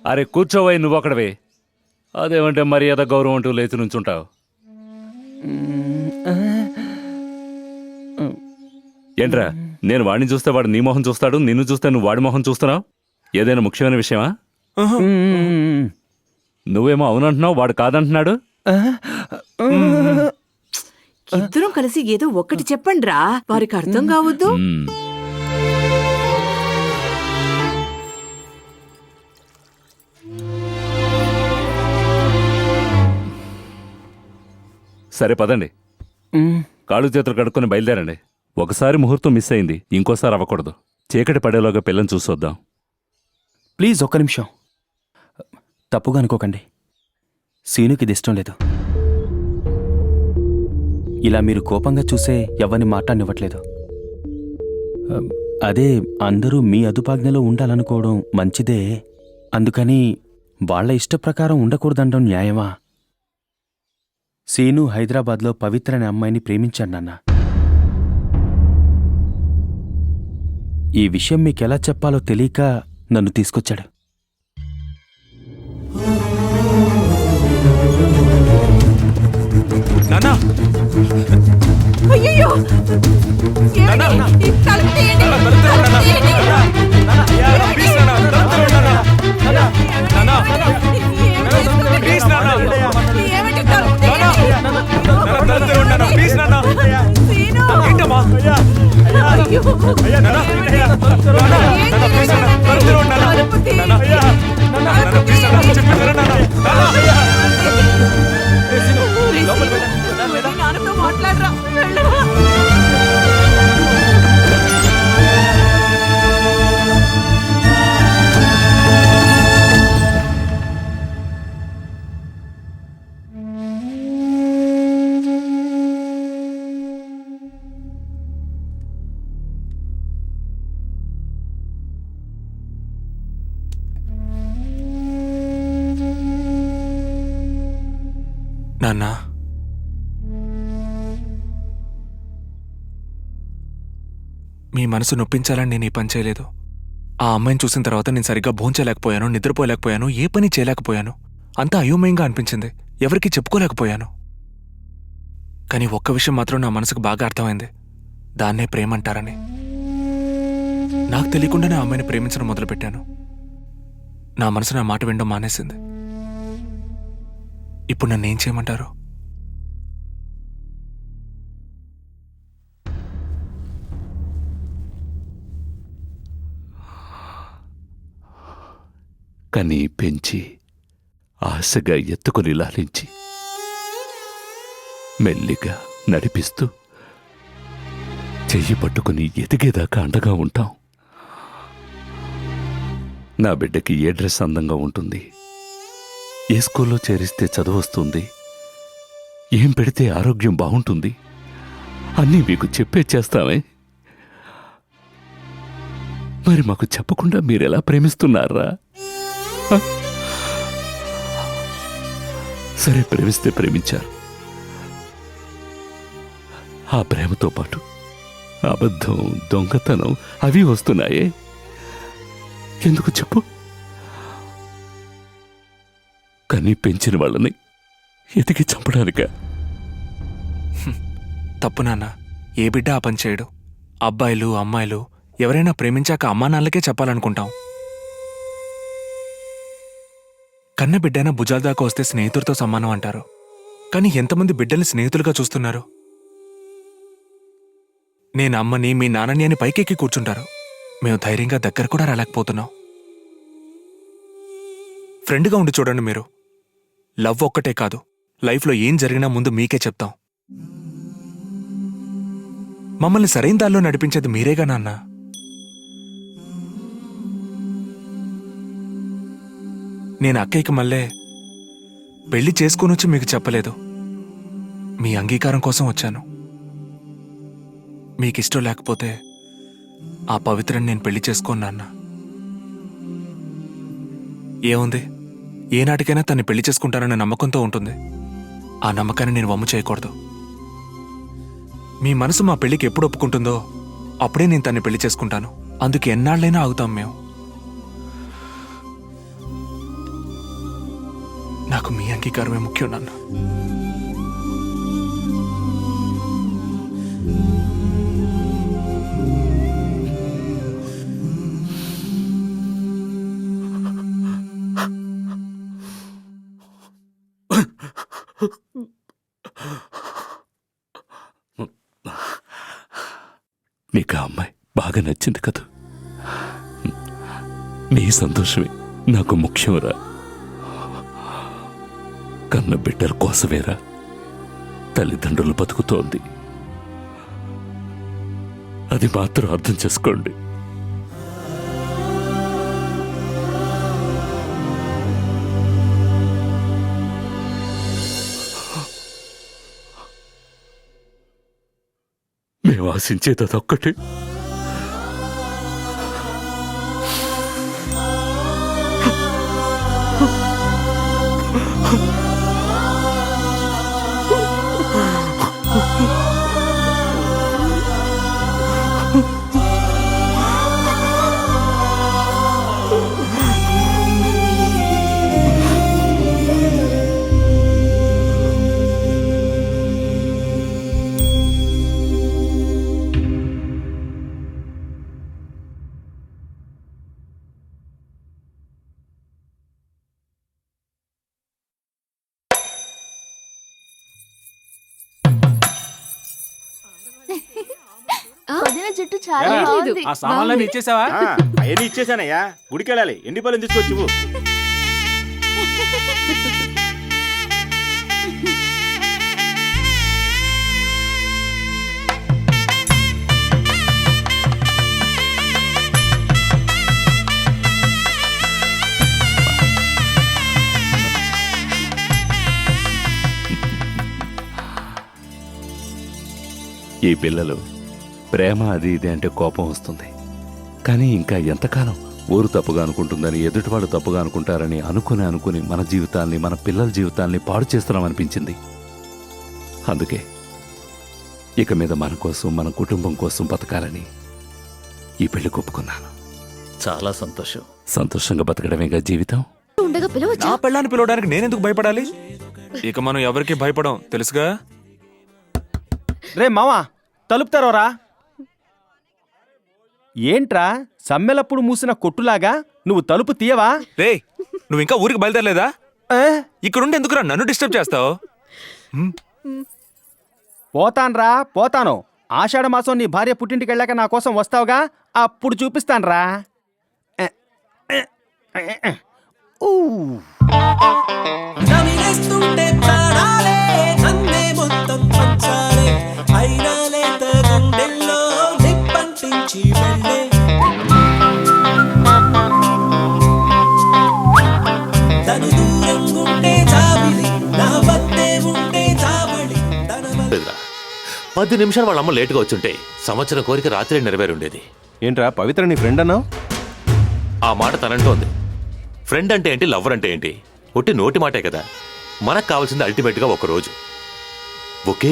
అరే కూర్చోవై నువ్వు అక్కడవే. అదేమంటే మర్యాద గౌరవం అంటూ లేచి నుంచుంటావు. ఏంట్రా, నేను వాడిని చూస్తే వాడు నీ మొహం చూస్తాడు, నిన్ను చూస్తే నువ్వు వాడి మొహం చూస్తున్నావు. ఏదైనా ముఖ్యమైన విషయమా? నువ్వేమో అవునంటున్నావు, వాడు కాదంటున్నాడు. ఇద్దరం కలిసి ఏదో ఒక్కటి చెప్పండిరా, వారికి అర్థం కావద్దు. సరే పదండి, కాళ్ళు చేతులు కడుక్కొని బయలుదేరండి. ఒకసారి ముహూర్తం మిస్ అయింది, ఇంకోసారి అవ్వకూడదు. చీకటి పడేలోగా పిల్లని చూసొద్దాం. ప్లీజ్ ఒక్క నిమిషం. తప్పుగా అనుకోకండి, సీనుకి ఇది ఇష్టం లేదు. ఇలా మీరు కోపంగా చూసే ఎవరిని మాట్లాడనివ్వట్లేదు. అదే అందరూ మీ అదుపాజ్ఞలో ఉండాలనుకోవడం మంచిదే, అందుకని వాళ్ల ఇష్టప్రకారం ఉండకూడదండం న్యాయమా? సీను హైదరాబాద్లో పవిత్ర అనే అమ్మాయిని ప్రేమించాడు నాన్న. ఈ విషయం మీకెలా చెప్పాలో తెలియక నన్ను తీసుకొచ్చాడు. నాన్నా! అయ్యయ్యో! ఏమిటి? ఈ తలుపు తీయండి. తలుపు తీయండి. ప్లీజ్ నాన్నా, తలుపు తెరవండి నాన్నా. నాన్నా! ప్లీజ్ నాన్నా! ఏమిటి తలుపు తీయండి. నాన్నా, తలుపు తెరవండి నాన్నా. ప్లీజ్ నాన్నా! సీను! ఏంటమ్మా? అయ్యో! నాన్నా! నాన్నా, ప్లీజ్ నాన్నా, తలుపు తెరవండి నాన్నా. తలుపు తీయండి. నాన్నా, ప్లీజ్ నాన్నా, చెప్పేసారా నాన్నా? నాన్నా! నాన్నతో మాట్లాడరా. నాన్నా, మీ మనసు నొప్పించాలని నేను ఈ పని చేయలేదు. ఆ అమ్మాయిని చూసిన తర్వాత నేను సరిగ్గా భోంచలేకపోయాను, నిద్రపోలేకపోయాను, ఏ పని చేయలేకపోయాను. అంతా అయోమయంగా అనిపించింది, ఎవరికీ చెప్పుకోలేకపోయాను. కానీ ఒక్క విషయం మాత్రం నా మనసుకు బాగా అర్థమైంది, దాన్నే ప్రేమంటారని. నాకు తెలియకుండానే ఆ అమ్మాయిని ప్రేమించడం మొదలుపెట్టాను. నా మనసు నా మాట వినడం మానేసింది. ఇప్పుడు నన్ను ఏం చేయమంటారు? కని పెంచి ఆశగా ఎత్తుకుని లాలించి మెల్లిగా నడిపిస్తూ చెయ్యి పట్టుకుని ఎదిగేదాకా అండగా ఉంటాం. నా బిడ్డకి ఏ డ్రెస్ అందంగా ఉంటుంది, ఏ స్కూల్లో చేరిస్తే చదువొస్తుంది, ఏం పెడితే ఆరోగ్యం బాగుంటుంది అన్నీ మీకు చెప్పే చేస్తామే. మరి మాకు చెప్పకుండా మీరెలా ప్రేమిస్తున్నారా? సరే, ప్రేమిస్తే ప్రేమించారు. ఆ ప్రేమతో పాటు అబద్ధం, దొంగతనం అవి వస్తున్నాయే. ఎందుకు చెప్పు? కానీ పెంచిన వాళ్ళని ఎతికి చంపడానిక? తప్పు నాన్న, ఏ బిడ్డ ఆ పని చేయడు. అబ్బాయిలు అమ్మాయిలు ఎవరైనా ప్రేమించాక అమ్మా నాన్నలకే చెప్పాలనుకుంటాం. కన్న బిడ్డైనా భుజాల దాకా వస్తే స్నేహితుడితో సమానం అంటారు. కానీ ఎంతమంది బిడ్డల్ని స్నేహితులుగా చూస్తున్నారు? నేను అమ్మని, మీ నాన్నని అని పైకెక్కి కూర్చుంటారు. మేము ధైర్యంగా దగ్గర కూడా రాలేకపోతున్నాం. ఫ్రెండ్గా ఉండి చూడండి మీరు. లవ్ ఒక్కటే కాదు, లైఫ్లో ఏం జరిగినా ముందు మీకే చెప్తాం. మమ్మల్ని సరైన దారిలో నడిపించేది మీరేగా నాన్న. నేను అక్కయ్యకి మళ్ళీ పెళ్లి చేసుకునొచ్చి మీకు చెప్పలేదు, మీ అంగీకారం కోసం వచ్చాను. మీకిష్టం లేకపోతే ఆ పవిత్రని నేను పెళ్లి చేసుకోను నాన్న. ఏముంది, ఏనాటికైనా తన్ని పెళ్లి చేసుకుంటానన్న నమ్మకంతో ఉంటుంది. ఆ నమ్మకాన్ని నేను వమ్ము చేయకూడదు. మీ మనసు మా పెళ్లికి ఎప్పుడు ఒప్పుకుంటుందో అప్పుడే నేను తన్ని పెళ్లి చేసుకుంటాను. అందుకు ఎన్నాళ్ళైనా ఆగుతాం మేము. అంగీకారమే ముఖ్యం నాన్న. నీకు ఆ అమ్మాయి బాగా నచ్చింది కదా? నీ సంతోషమే నాకు ముఖ్యంరా. కన్న బిడ్డల కోసమేరా తల్లిదండ్రులు బతుకుతోంది. అది మాత్రం అర్థం చేసుకోండి. మేము ఆశించేది అదొక్కటే. వదిన జుట్టు చాలా లేదు. బాగుంది. ఆ సామాన్లన్నీ ఇచ్చేసావా? అవన్నీ ఇచ్చేసానయ్యా. గుడికి వెళ్ళాలి. ఎండి పళ్ళని తీసుకొచ్చివు. ఈ పిల్లలు ప్రేమ అది ఇది అంటే కోపం వస్తుంది. కానీ ఇంకా ఎంతకాలం ఊరు తప్పుగా అనుకుంటుందని, ఎదుటివాళ్ళు తప్పుగా అనుకుంటారని అనుకుని మన జీవితాల్ని, మన పిల్లల జీవితాల్ని పాడు చేస్తున్నామనిపించింది. అందుకే ఇక మీద మన కోసం, మన కుటుంబం కోసం బతకాలని ఈ పెళ్లి ఒప్పుకున్నాను. చాలా సంతోషం. సంతోషంగా బతకడమేగా జీవితం. ఉండగా పిలవచ్చా? నా పెళ్ళాన్ని పిలవడానికి నేనెందుకు భయపడాలి? ఇక మనం ఎవరికి భయపడం తెలుసుగా. రే మావా, తలుపు తెరవరా. ఏంట్రా సమ్మెలప్పుడు మూసిన కొట్టులాగా నువ్వు తలుపు తీయవా? రే, నువ్వు ఇంకా ఊరికి బయలుదేరలేదా? ఏ? ఇక్కడుండి ఎందుకురా నన్ను డిస్టర్బ్ చేస్తావు? పోతాన్రా, పోతాను. ఆషాఢ మాసం నీ భార్య పుట్టింటికి వెళ్ళాక నా కోసం వస్తావుగా, అప్పుడు చూపిస్తాన్రా. ఊ. నమిలేస్తుంటే ప్రాణాలే నన్నే మొత్తం పంచాలే, అయినా లేత గుండెల్లో నిప్పంటించి వెళ్ళే. తను దూరం ఉంటే జాబిలి, నా వద్దే ఉంటే జాబలి. 10 నిమిషాలు వాళ్ళ అమ్మ లేటుగా వచ్చుంటే సంవత్సరం కోరిక రాత్రి నెరవేరుండేది. ఏంట్రా పవిత్ర నీ ఫ్రెండ్ అన్నావు? ఆ మాట తనంటోంది. ఫ్రెండ్ అంటే ఏంటి, లవర్ అంటే ఏంటి? ఒట్టి నోటి మాటే కదా. మనకు కావాల్సింది అల్టిమేట్గా ఒక రోజు, ఒకే